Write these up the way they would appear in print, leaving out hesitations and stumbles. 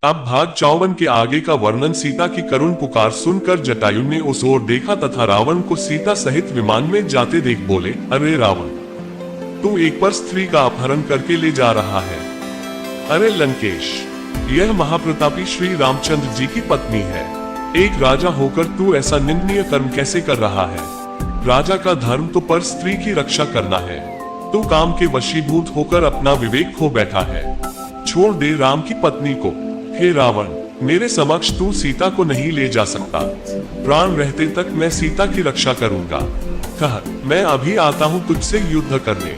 अब भाग 54 के आगे का वर्णन। सीता की करुण पुकार सुनकर जटायु ने उस ओर देखा तथा रावण को सीता सहित विमान में जाते देख बोले, अरे रावण, तू एक पर स्त्री का अपहरण करके ले जा रहा है। अरे लंकेश, यह महाप्रतापी श्री रामचंद्र जी की पत्नी है। एक राजा होकर तू ऐसा निंदनीय कर्म कैसे कर रहा है? राजा का धर्म तो पर स्त्री की रक्षा करना है। तू काम के वशीभूत होकर अपना विवेक खो बैठा है। छोड़ दे राम की पत्नी को। हे रावण, मेरे समक्ष तू सीता को नहीं ले जा सकता। प्राण रहते तक मैं सीता की रक्षा करूंगा। कह, मैं अभी आता हूँ तुझसे युद्ध करने।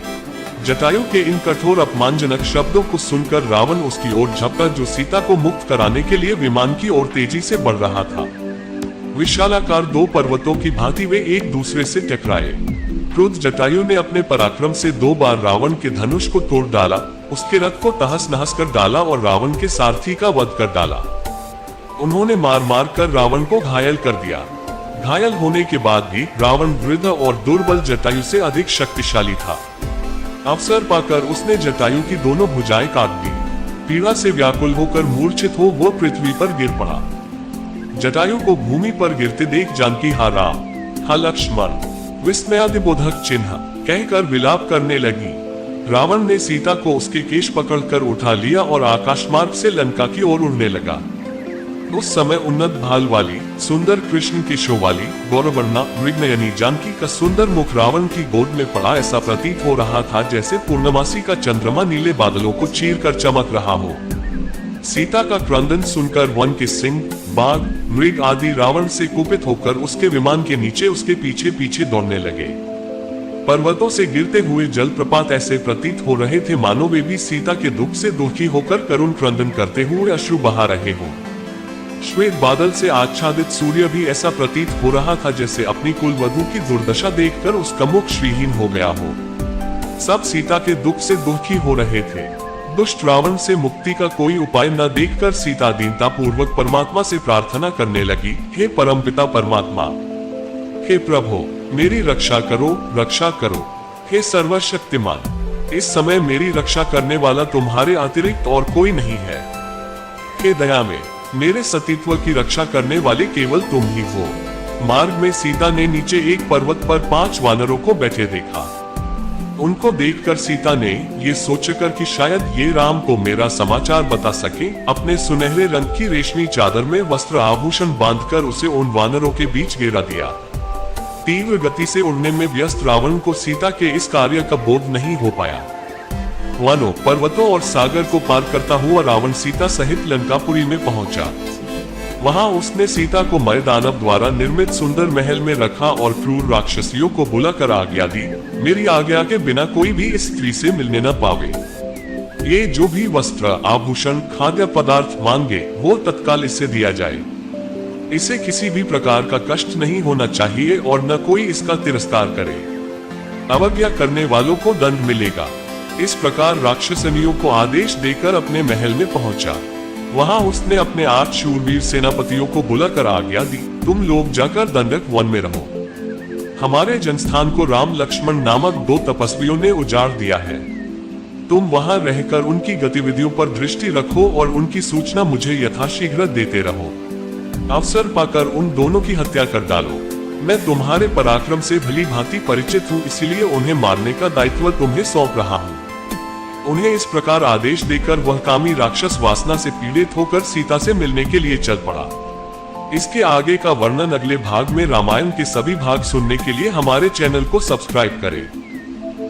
जटायु के इन कठोर अपमानजनक शब्दों को सुनकर रावण उसकी ओर झपटा, जो सीता को मुक्त कराने के लिए विमान की ओर तेजी से बढ़ रहा था। विशालाकार दो पर्वतों की भांति वे एक दूसरे से टकराए। क्रुद्ध जटायु ने अपने पराक्रम से 2 बार रावण के धनुष को तोड़ डाला, उसके रथ को तहस नहस कर डाला और रावण के सारथी का वध कर डाला। उन्होंने मार मार कर रावण को घायल कर दिया। घायल होने के बाद भी रावण वृद्ध और दुर्बल जटायु से अधिक शक्तिशाली था। अवसर पाकर उसने जटायु की दोनों भुजाएं काट दी। पीड़ा से व्याकुल होकर मूर्छित हो वो पृथ्वी पर गिर पड़ा। जटायु को भूमि पर गिरते देख जानकी हा राम, हा लक्ष्मण, विस्मयादिबोधक चिन्ह कहकर विलाप करने लगी। रावण ने सीता को उसके केश पकड़कर उठा लिया और आकाश मार्ग से लंका की ओर उड़ने लगा। उस समय उन्नत भाल वाली, सुंदर कृष्ण की शो वाली, गौरवर्णा मृगनयनी जानकी का सुंदर मुख रावण की गोद में पड़ा ऐसा प्रतीत हो रहा था जैसे पूर्णमासी का चंद्रमा नीले बादलों को चीर कर चमक रहा हो। सीता का क्रंदन सुनकर वन के सिंह, बाघ, मृग आदि रावण से कुपित होकर उसके विमान के नीचे उसके पीछे पीछे दौड़ने लगे। पर्वतों से गिरते हुए जलप्रपात ऐसे प्रतीत हो रहे थे मानो वे भी सीता के दुख से दुखी होकर करुण क्रंदन करते हुए अश्रु बहा रहे हों। श्वेत बादल से आच्छादित सूर्य भी ऐसा प्रतीत हो रहा था जैसे अपनी कुलवधू की दुर्दशा देखकर उसका मुख श्रीहीन हो गया हो। सब सीता के दुख से दुखी हो रहे थे। दुष्ट रावण से मुक्ति का कोई उपाय न देखकर सीता दीनता पूर्वक परमात्मा से प्रार्थना करने लगी, हे परमपिता परमात्मा, हे प्रभु, मेरी रक्षा करो, रक्षा करो। हे सर्वशक्तिमान, इस समय मेरी रक्षा करने वाला तुम्हारे अतिरिक्त और कोई नहीं है। हे दया में, मेरे सतीत्व की रक्षा करने वाले केवल तुम ही हो। मार्ग में सीता ने नीचे एक पर्वत पर 5 वानरों को बैठे देखा। उनको देखकर सीता ने ये सोचकर कि शायद ये राम को मेरा समाचार बता सके, अपने सुनहरे रंग की रेशमी चादर में वस्त्र आभूषण बांधकर उसे उन वानरों के बीच गिरा दिया। तीव्र गति से उड़ने में व्यस्त रावण को सीता के इस कार्य का बोध नहीं हो पाया। वनों, पर्वतों और सागर को पार करता हुआ रावण सीता सहित लंकापुरी में पहुंचा। वहां उसने सीता को मय दानव द्वारा निर्मित सुंदर महल में रखा और क्रूर राक्षसियों को बुलाकर आज्ञा दी, मेरी आज्ञा के बिना कोई भी इस स्त्री से मिलने न पावे। ये जो भी वस्त्र, आभूषण, खाद्य पदार्थ मांगे वो तत्काल इससे दिया जाए। इसे किसी भी प्रकार का कष्ट नहीं होना चाहिए और न कोई इसका तिरस्कार करे। अवज्ञा करने वालों को दंड मिलेगा। इस प्रकार राक्षसनियों को आदेश देकर अपने महल में पहुंचा। वहां उसने अपने 8 शूरवीर सेनापतियों को बुलाकर आज्ञा दी, तुम लोग जाकर दंडक वन में रहो। हमारे जनस्थान को राम लक्ष्मण नामक 2 तपस्वियों ने उजाड़ दिया है। तुम वहां रहकर उनकी गतिविधियों पर दृष्टि रखो और उनकी सूचना मुझे यथाशीघ्र देते रहो। अवसर पाकर उन दोनों की हत्या कर डालो। मैं तुम्हारे पराक्रम से भली भांति परिचित हूँ, इसलिए उन्हें मारने का दायित्व तुम्हें सौंप रहा हूँ। उन्हें इस प्रकार आदेश देकर वह कामी राक्षस वासना से पीड़ित होकर सीता से मिलने के लिए चल पड़ा। इसके आगे का वर्णन अगले भाग में। रामायण के सभी भाग सुनने के लिए हमारे चैनल को सब्सक्राइब करें।